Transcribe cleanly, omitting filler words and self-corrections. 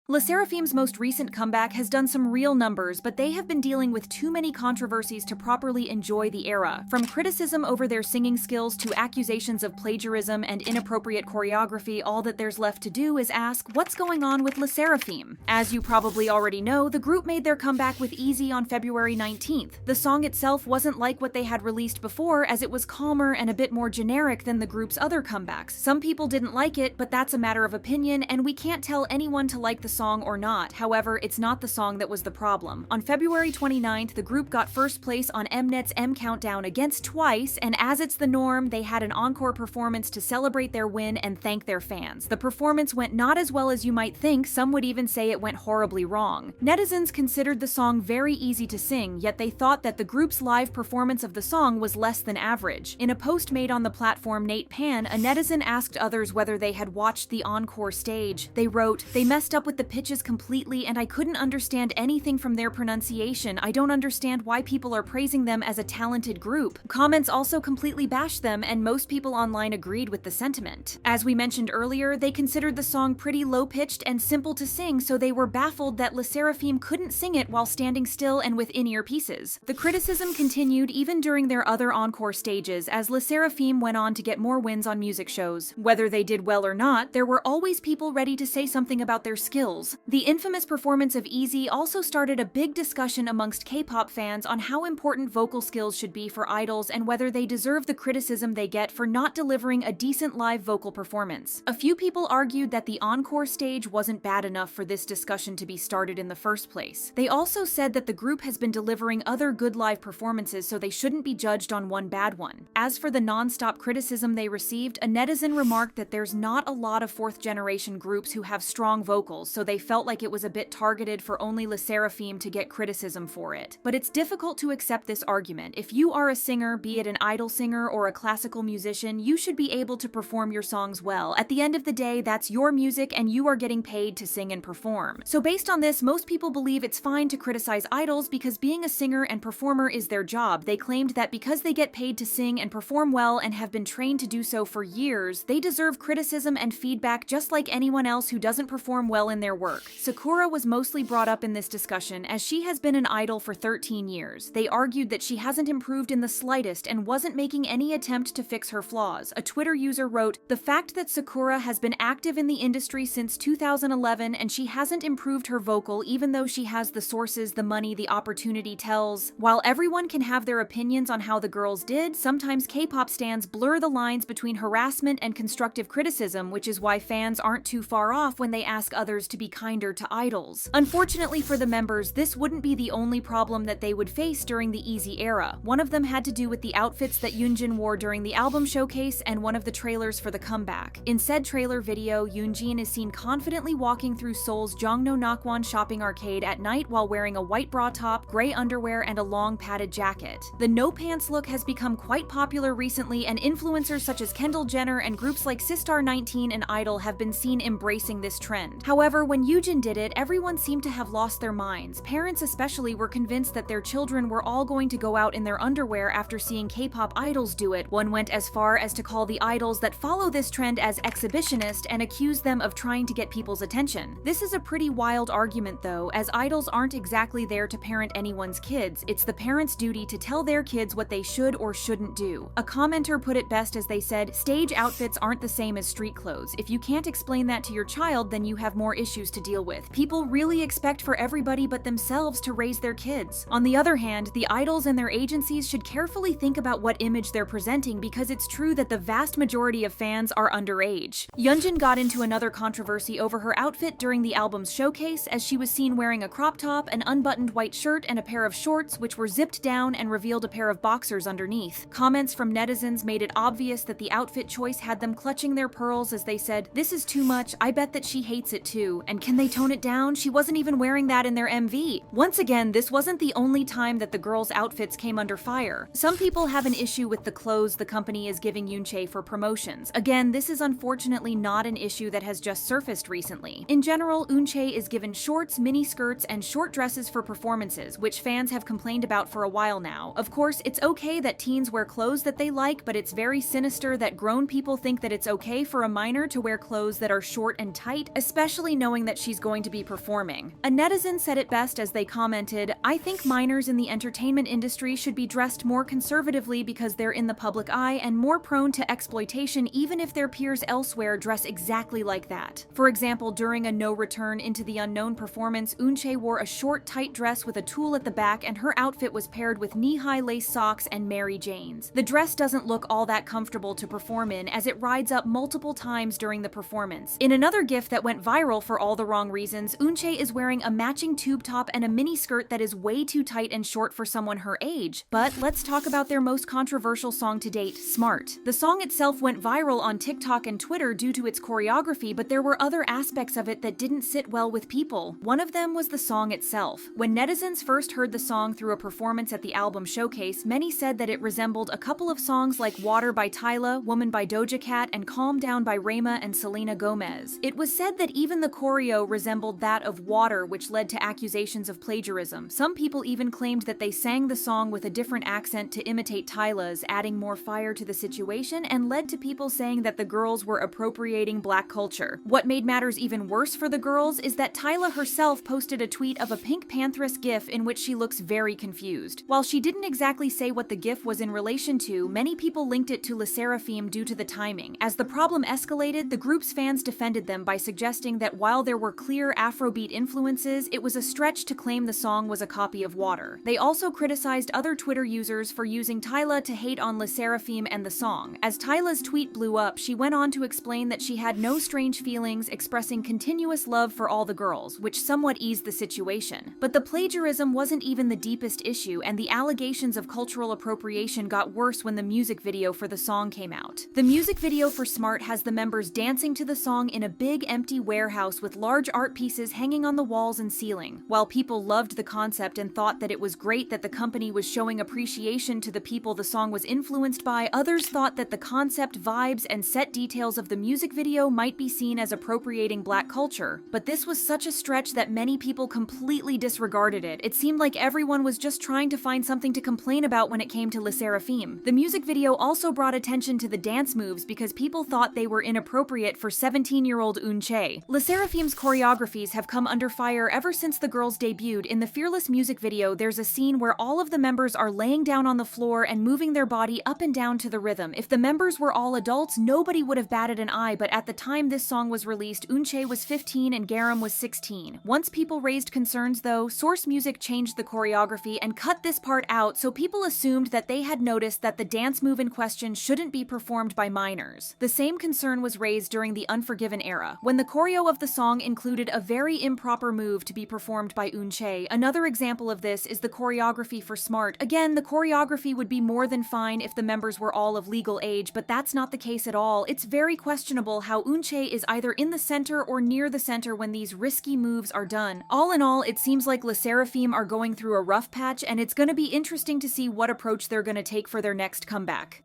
SSERAFIM's most recent comeback has done some real numbers, but they have been dealing with too many controversies to properly enjoy the era. From criticism over their singing skills to accusations of plagiarism and inappropriate choreography, all that there's left to do is ask, what's going on with SSERAFIM? As you probably already know, the group made their comeback with Easy on February 19th. The song itself wasn't like what they had released before, as it was calmer and a bit more generic than the group's other comebacks. Some people didn't like it, but that's a matter of opinion, and we can't tell anyone to like the song or not. However, it's not the song that was the problem. On February 29th, the group got first place on Mnet's M Countdown against Twice, and as it's the norm, they had an encore performance to celebrate their win and thank their fans. The performance went not as well as you might think, some would even say it went horribly wrong. Netizens considered the song very easy to sing, yet they thought that the group's live performance of the song was less than average. In a post made on the platform Nate Pan, a netizen asked others whether they had watched the encore stage. They wrote, "They messed up with the pitches completely and I couldn't understand anything from their pronunciation. I don't understand why people are praising them as a talented group." Comments also completely bashed them, and most people online agreed with the sentiment. As we mentioned earlier, they considered the song pretty low-pitched and simple to sing, so they were baffled that SSERAFIM couldn't sing it while standing still and with in-ear pieces. The criticism continued even during their other encore stages, as SSERAFIM went on to get more wins on music shows. Whether they did well or not, there were always people ready to say something about their skills. The infamous performance of Easy also started a big discussion amongst K-pop fans on how important vocal skills should be for idols and whether they deserve the criticism they get for not delivering a decent live vocal performance. A few people argued that the encore stage wasn't bad enough for this discussion to be started in the first place. They also said that the group has been delivering other good live performances, so they shouldn't be judged on one bad one. As for the non-stop criticism they received, a netizen remarked that there's not a lot of fourth-generation groups who have strong vocals, so they felt like it was a bit targeted for only SSERAFIM to get criticism for it. But it's difficult to accept this argument. If you are a singer, be it an idol singer or a classical musician, you should be able to perform your songs well. At the end of the day, that's your music and you are getting paid to sing and perform. So based on this, most people believe it's fine to criticize idols because being a singer and performer is their job. They claimed that because they get paid to sing and perform well and have been trained to do so for years, they deserve criticism and feedback just like anyone else who doesn't perform well in their work. Sakura was mostly brought up in this discussion as she has been an idol for 13 years. They argued that she hasn't improved in the slightest and wasn't making any attempt to fix her flaws. A Twitter user wrote, "The fact that Sakura has been active in the industry since 2011 and she hasn't improved her vocal even though she has the sources, the money, the opportunity tells. While everyone can have their opinions on how the girls did, sometimes K-pop stans blur the lines between harassment and constructive criticism, which is why fans aren't too far off when they ask others to be kinder to idols." Unfortunately for the members, this wouldn't be the only problem that they would face during the Easy era. One of them had to do with the outfits that Yoonjin wore during the album showcase and one of the trailers for the comeback. In said trailer video, Yoonjin is seen confidently walking through Seoul's Jongno Nakwon shopping arcade at night while wearing a white bra top, gray underwear, and a long padded jacket. The no pants look has become quite popular recently, and influencers such as Kendall Jenner and groups like Sistar19 and Idol have been seen embracing this trend. However, when Yoonjin did it, everyone seemed to have lost their minds. Parents especially were convinced that their children were all going to go out in their underwear after seeing K-pop idols do it. One went as far as to call the idols that follow this trend as exhibitionist and accuse them of trying to get people's attention. This is a pretty wild argument though, as idols aren't exactly there to parent anyone's kids. It's the parents' duty to tell their kids what they should or shouldn't do. A commenter put it best as they said, "Stage outfits aren't the same as street clothes. If you can't explain that to your child, then you have more issues to deal with. People really expect for everybody but themselves to raise their kids." On the other hand, the idols and their agencies should carefully think about what image they're presenting, because it's true that the vast majority of fans are underage. Yoonjin got into another controversy over her outfit during the album's showcase, as she was seen wearing a crop top, an unbuttoned white shirt, and a pair of shorts which were zipped down and revealed a pair of boxers underneath. Comments from netizens made it obvious that the outfit choice had them clutching their pearls as they said, "This is too much, I bet that she hates it too. And can they tone it down? She wasn't even wearing that in their MV." Once again, this wasn't the only time that the girls' outfits came under fire. Some people have an issue with the clothes the company is giving Yoonchae for promotions. Again, this is unfortunately not an issue that has just surfaced recently. In general, Yoonchae is given shorts, mini skirts, and short dresses for performances, which fans have complained about for a while now. Of course, it's okay that teens wear clothes that they like, but it's very sinister that grown people think that it's okay for a minor to wear clothes that are short and tight, especially knowing knowing that she's going to be performing. A netizen said it best as they commented, "I think minors in the entertainment industry should be dressed more conservatively because they're in the public eye and more prone to exploitation even if their peers elsewhere dress exactly like that." For example, during a No Return Into the Unknown performance, Eunchae wore a short, tight dress with a tulle at the back, and her outfit was paired with knee-high lace socks and Mary Janes. The dress doesn't look all that comfortable to perform in, as it rides up multiple times during the performance. In another gif that went viral for all the wrong reasons, Eunchae is wearing a matching tube top and a mini skirt that is way too tight and short for someone her age. But let's talk about their most controversial song to date, Smart. The song itself went viral on TikTok and Twitter due to its choreography, but there were other aspects of it that didn't sit well with people. One of them was the song itself. When netizens first heard the song through a performance at the album showcase, many said that it resembled a couple of songs like Water by Tyla, Woman by Doja Cat, and Calm Down by Rema and Selena Gomez. It was said that even the choreo resembled that of Water, which led to accusations of plagiarism. Some people even claimed that they sang the song with a different accent to imitate Tyla's, adding more fire to the situation, and led to people saying that the girls were appropriating Black culture. What made matters even worse for the girls is that Tyla herself posted a tweet of a Pink Pantheress gif in which she looks very confused. While she didn't exactly say what the gif was in relation to, many people linked it to SSERAFIM due to the timing. As the problem escalated, the group's fans defended them by suggesting that while there were clear Afrobeat influences, it was a stretch to claim the song was a copy of Water. They also criticized other Twitter users for using Tyla to hate on SSERAFIM and the song. As Tyla's tweet blew up, she went on to explain that she had no strange feelings, expressing continuous love for all the girls, which somewhat eased the situation. But the plagiarism wasn't even the deepest issue, and the allegations of cultural appropriation got worse when the music video for the song came out. The music video for Smart has the members dancing to the song in a big empty warehouse with large art pieces hanging on the walls and ceiling. While people loved the concept and thought that it was great that the company was showing appreciation to the people the song was influenced by, others thought that the concept, vibes, and set details of the music video might be seen as appropriating Black culture. But this was such a stretch that many people completely disregarded it. It seemed like everyone was just trying to find something to complain about when it came to SSERAFIM. The music video also brought attention to the dance moves because people thought they were inappropriate for 17-year-old Eunchae. SSERAFIM's choreographies have come under fire ever since the girls debuted. In the Fearless music video, there's a scene where all of the members are laying down on the floor and moving their body up and down to the rhythm. If the members were all adults, nobody would have batted an eye, but at the time this song was released, Eunchae was 15 and Garam was 16. Once people raised concerns though, Source Music changed the choreography and cut this part out, so people assumed that they had noticed that the dance move in question shouldn't be performed by minors. The same concern was raised during the Unforgiven era, when the choreo of the song included a very improper move to be performed by Eunchae. Another example of this is the choreography for Smart. Again, the choreography would be more than fine if the members were all of legal age, but that's not the case at all. It's very questionable how Eunchae is either in the center or near the center when these risky moves are done. All in all, it seems like SSERAFIM are going through a rough patch, and it's going to be interesting to see what approach they're going to take for their next comeback.